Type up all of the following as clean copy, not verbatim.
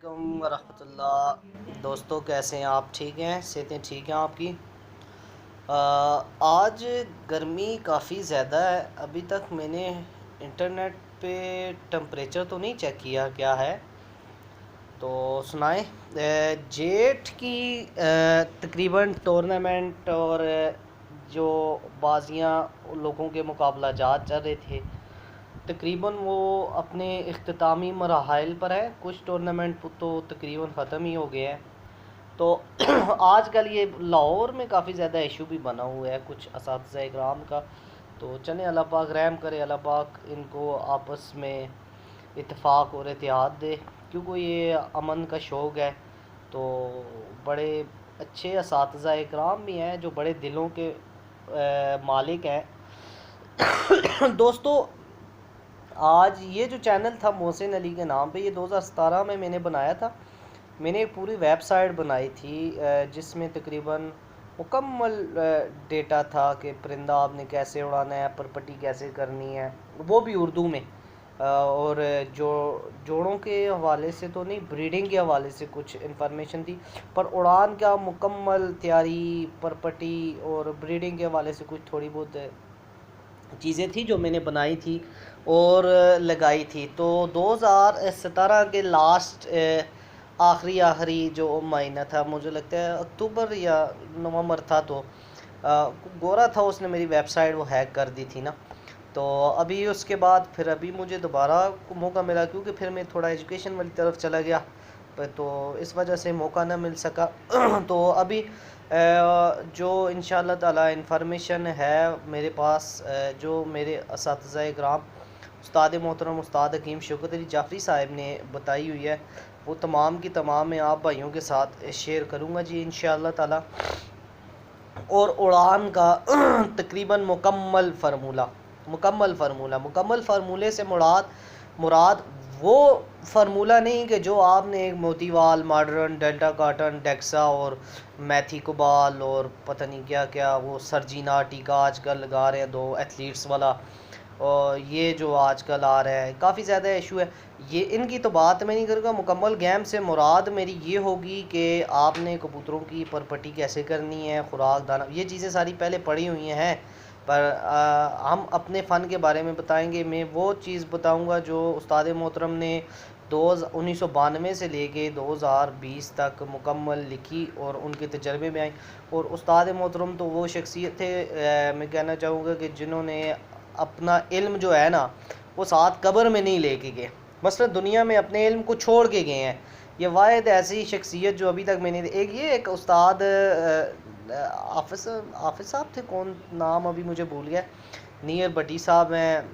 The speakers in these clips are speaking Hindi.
अस्सलामुअलैकुम वरहमतुल्लाह। दोस्तों कैसे हैं आप? ठीक हैं? सेहतें ठीक हैं आपकी? आज गर्मी काफ़ी ज़्यादा है। अभी तक मैंने इंटरनेट पे टेम्परेचर तो नहीं चेक किया क्या है, तो सुनाएं। जेट की तकरीबन टूर्नामेंट और जो बाजियां लोगों के मुकाबला जात चल रहे थे, तकरीबन वो अपने इख्तितामी मराहल पर है। कुछ टूर्नामेंट तो तकरीबन ख़त्म ही हो गए हैं। तो आजकल ये लाहौर में काफ़ी ज़्यादा इशू भी बना हुआ है कुछ असातिज़ा इकराम का। तो चलें, अल्लाह पाक रहम करे, अल्लाह पाक इनको आपस में इत्तेफाक और इत्तेहाद दे, क्योंकि ये अमन का शौक़ है। तो बड़े अच्छे असातिज़ा इकराम भी हैं जो बड़े दिलों के मालिक हैं। दोस्तों, आज ये जो चैनल था मोहसिन अली के नाम पे, ये 2017 में मैंने बनाया था। मैंने एक पूरी वेबसाइट बनाई थी जिसमें तकरीबन मुकम्मल डेटा था कि परिंदा आपने कैसे उड़ाना है, परपटी कैसे करनी है, वो भी उर्दू में। और जो जोड़ों के हवाले से तो नहीं, ब्रीडिंग के हवाले से कुछ इन्फॉर्मेशन थी, पर उड़ान का मुकम्मल तैयारी, परपटी और ब्रीडिंग के हवाले से कुछ थोड़ी बहुत चीज़ें थी जो मैंने बनाई थी और लगाई थी। तो 2017 के लास्ट आखिरी जो महीना था, मुझे लगता है अक्टूबर या नवंबर था, तो गोरा था, उसने मेरी वेबसाइट वो हैक कर दी थी ना। तो अभी उसके बाद फिर अभी मुझे दोबारा मौका मिला, क्योंकि फिर मैं थोड़ा एजुकेशन वाली तरफ चला गया, तो इस वजह से मौका ना मिल सका। तो अभी जो इंशाअल्लाह ताला इंफॉर्मेशन है मेरे पास, जो मेरे असातिज़ा इकराम उस्ताद मोहतरम उस्ताद हकीम शौकत अली जाफ़री साहब ने बताई हुई है, वो तमाम की तमाम मैं आप भाइयों के साथ शेयर करूँगा जी इंशाअल्लाह ताला। और उड़ान का तकरीबन मुकम्मल फार्मूले से मुराद वो फार्मूला नहीं कि जो आपने एक मोतीवाल, मॉडर्न, डेल्टा काटन, डेक्सा और मैथी कोबाल और पता नहीं क्या क्या वो सरजीना टीका आजकल लगा रहे हैं, दो एथलीट्स वाला, और ये जो आजकल आ रहा है काफ़ी ज़्यादा इशू है। ये इनकी तो बात मैं नहीं करूँगा। मुकम्मल गेम से मुराद मेरी ये होगी कि आपने कबूतरों की परपटी कैसे करनी है, खुराक दाना, ये चीज़ें सारी पहले पढ़ी हुई हैं, पर हम अपने फ़न के बारे में बताएंगे। मैं वो चीज़ बताऊंगा जो उस्ताद मोहतरम ने 1992 से लेके 2020 तक मुकम्मल लिखी और उनके तजर्बे में आई। और उस्ताद मोहतरम तो वो शख्सियत थे, मैं कहना चाहूँगा कि जिन्होंने अपना इल्म जो है ना, वो साथ कब्र में नहीं लेके गए, मसलन दुनिया में अपने इल्म को छोड़ के गए हैं। ये वाहिद ऐसी शख्सियत जो अभी तक मैंने एक उस्ताद हाफिज़ साहब थे, कौन नाम अभी मुझे भूल गया, नियर भट्टी साहब हैं,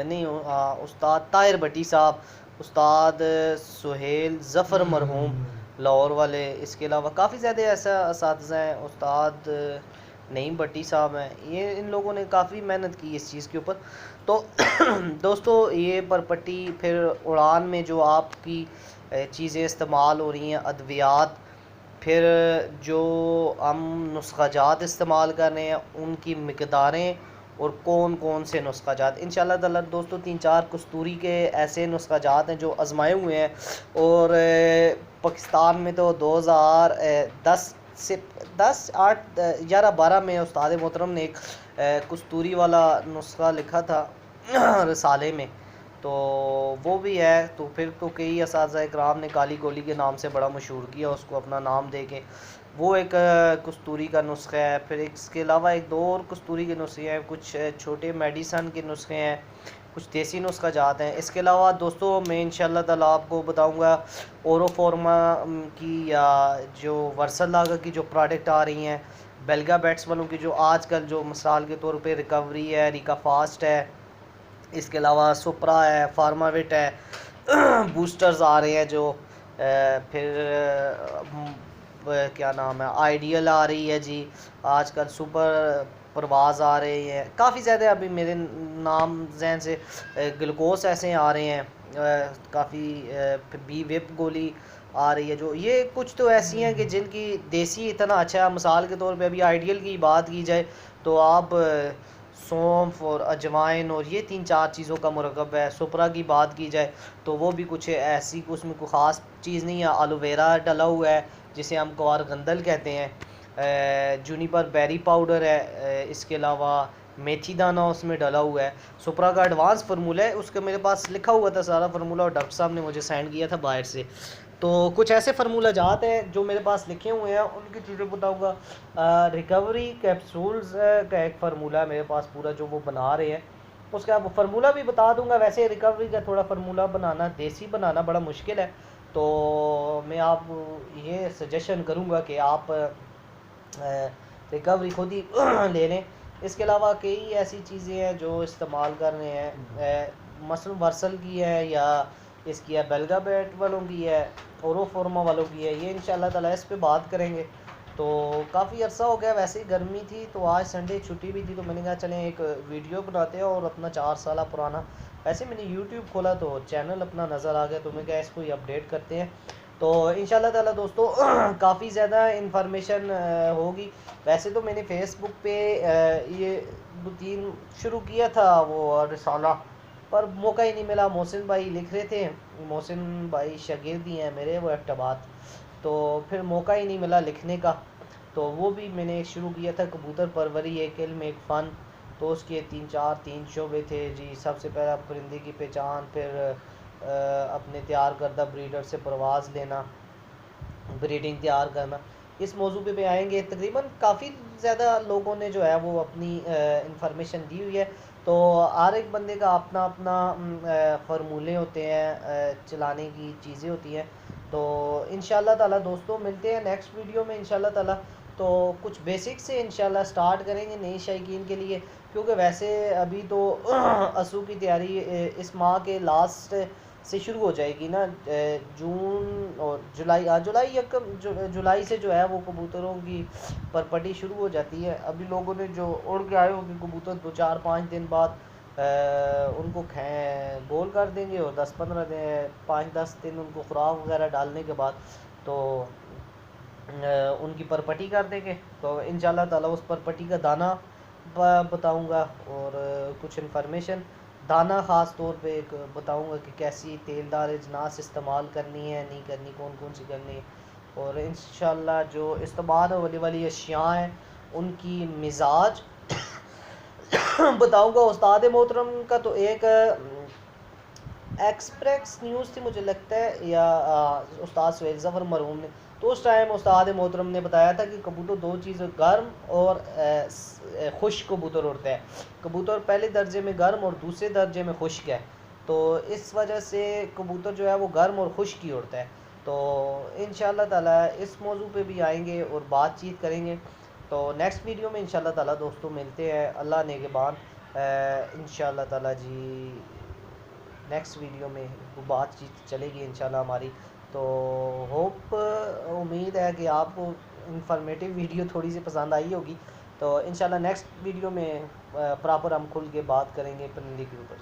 नहीं उस्ताद ताहिर भट्टी साहब, उस्ताद सुहेल ज़फ़र मरहूम लाहौर वाले, इसके अलावा काफ़ी ज़्यादा ऐसा असातिज़ा हैं, उस्ताद नईम भट्टी साहब हैं। ये इन लोगों ने काफ़ी मेहनत की इस चीज़ के ऊपर। तो दोस्तों, ये परपट्टी, फिर उड़ान में जो आपकी चीज़ें इस्तेमाल हो रही हैं, अद्वियात, फिर जो हम नुस्ख़ाजात इस्तेमाल कर रहे हैं, उनकी मिक़दारें और कौन कौन से नुस्ख़ाजात, इंशाअल्लाह ताला दोस्तों 3-4 कस्तूरी के ऐसे नुस्ख़ाजात हैं जो आज़माए हुए हैं। और पाकिस्तान में तो 2010 से 10, 8, 11, 12 में उस्ताद मोहतरम ने एक कस्तूरी वाला नुस्खा लिखा था रसाले में, तो वो भी है। तो फिर तो कई असातिज़ा इकराम ने काली गोली के नाम से बड़ा मशहूर किया उसको, अपना नाम दे के, वो एक कस्तूरी का नुस्खा है। फिर इसके अलावा एक दो और कस्तूरी के नुस्खे हैं, कुछ छोटे मेडिसन के नुस्खे हैं, कुछ देसी नुस्खा जाते हैं। इसके अलावा दोस्तों मैं इंशाअल्लाह ताला आपको बताऊंगा ओरोफॉर्मा की या जो वर्सलागा की जो प्रोडक्ट आ रही हैं, बेल्गा बैट्स वालों की जो आजकल जो मिसाल के तौर पे रिकवरी है, रिका फास्ट है, इसके अलावा सुपरा है, फार्माविट है, बूस्टर्स आ रहे हैं जो फिर क्या नाम है, आइडियल आ रही है जी, आजकल सुपर परवाज़ आ रहे हैं, काफ़ी ज़्यादा अभी मेरे नाम जहन से ग्लूकोस ऐसे आ रहे हैं, काफ़ी बी विप गोली आ रही है। जो ये कुछ तो ऐसी हैं कि जिनकी देसी इतना अच्छा है। मिसाल के तौर पे अभी आइडियल की बात की जाए तो आप सौंफ और अजवाइन और ये 3-4 चीज़ों का मुरक्कब है। सुपरा की बात की जाए तो वो भी कुछ ऐसी उसमें कोई ख़ास चीज़ नहीं है। एलोवेरा डला हुआ है जिसे हम कवारगंदल कहते हैं। जूनिपर बेरी पाउडर है। इसके अलावा मेथी दाना उसमें डला हुआ है। सुपरा का एडवांस फार्मूला है, उसका मेरे पास लिखा हुआ था सारा फार्मूला और डॉक्टर साहब ने मुझे सेंड किया था बाहर से। तो कुछ ऐसे फार्मूला जात हैं जो मेरे पास लिखे हुए हैं, उनकी चीज़ें बताऊंगा। रिकवरी कैप्सूल्स का एक फार्मूला है मेरे पास पूरा जो वो बना रहे हैं, उसका फार्मूला भी बता दूंगा। वैसे रिकवरी का थोड़ा फार्मूला बनाना, देसी बनाना बड़ा मुश्किल है, तो मैं आप ये सजेशन करूंगा कि आप रिकवरी खुद ही ले लें। इसके अलावा कई ऐसी चीज़ें हैं जो इस्तेमाल कर रहे हैं, मसल वर्सल की है या इसकी है बेल्गाबेट वालों की है, ओरोफोर्मा वालों की है। ये इंशाल्लाह ताला इस पे बात करेंगे। तो काफ़ी अर्सा हो गया, वैसे ही गर्मी थी तो आज संडे छुट्टी भी थी, तो मैंने कहा चलें एक वीडियो बनाते हैं और अपना 4 साल पुराना, वैसे मैंने यूट्यूब खोला तो चैनल अपना नज़र आ गया, तो मैं क्या इसको ही अपडेट करते हैं। तो इंशाल्लाह ताला दोस्तों काफ़ी ज़्यादा इन्फॉर्मेशन होगी। वैसे तो मैंने फेसबुक पे ये 2-3 शुरू किया था वो रिसाला, पर मौका ही नहीं मिला। मोहसिन भाई लिख रहे थे, मोहसिन भाई शागिर्द ही हैं मेरे, वो एबटाबाद, तो फिर मौका ही नहीं मिला लिखने का। तो वो भी मैंने शुरू किया था, कबूतर परवरी एक इल्म एक फ़न। तो उसके 3 शोबे थे जी। सबसे पहला परिंदे की पहचान, फिर अपने तैयार करदा ब्रीडर से परवाज़ लेना, ब्रीडिंग तैयार करना। इस मौजू पे आएंगे। तकरीबन काफ़ी ज़्यादा लोगों ने जो है वो अपनी इंफॉर्मेशन दी हुई है। तो हर एक बंदे का अपना अपना फार्मूले होते हैं, चलाने की चीज़ें होती हैं। तो इंशाल्लाह ताला दोस्तों मिलते हैं नेक्स्ट वीडियो में इंशाल्लाह ताला। तो कुछ बेसिक से इंशाल्लाह स्टार्ट करेंगे नई शायकीन के लिए, क्योंकि वैसे अभी तो असू की तैयारी इस माह के लास्ट से शुरू हो जाएगी ना। जून और जुलाई, जुलाई से जो है वो कबूतरों की परपटी शुरू हो जाती है। अभी लोगों ने जो उड़ के आए होंगे कबूतर 2-4-5 दिन बाद उनको गोल कर देंगे और 10-15 दिन 5-10 दिन उनको खुराक वगैरह डालने के बाद तो उनकी परपटी कर देंगे। तो इंशाल्लाह ताला उस परपटी का दाना बताऊंगा और कुछ इन्फॉर्मेशन दाना ख़ास तौर पे एक बताऊंगा कि कैसी तेलदार अजनास इस्तेमाल करनी है, नहीं करनी, कौन कौन सी करनी है। और इंशाल्लाह जो इस्तेमाल होने वाली अशिया हैं उनकी मिजाज बताऊंगा। उस्ताद मोहतरम का तो एक एक्सप्रेस न्यूज़ थी मुझे लगता है, या उस्ताद सुहेल ज़फ़र मरहूम ने, तो उस टाइम उस्ताद मोहतरम ने बताया था कि कबूतर 2 चीज़ें, गर्म और खुश्क कबूतर उड़ता है। कबूतर पहले दर्जे में गर्म और दूसरे दर्जे में खुश्क है, तो इस वजह से कबूतर जो है वो गर्म और खुश्क ही उड़ता है। तो इंशाल्लाह ताला इस मौजू पे भी आएंगे और बातचीत करेंगे। तो नेक्स्ट वीडियो में इंशाल्लाह ताला दोस्तों मिलते हैं, अल्लाह नेगेबान। इंशाल्लाह ताला जी नेक्स्ट वीडियो में वो बातचीत चलेगी इंशाल्लाह हमारी। तो होप, उम्मीद है कि आपको इंफॉर्मेटिव वीडियो थोड़ी सी पसंद आई होगी। तो इंशाल्लाह नेक्स्ट वीडियो में प्रॉपर हम खुल के बात करेंगे परिंदे के ऊपर।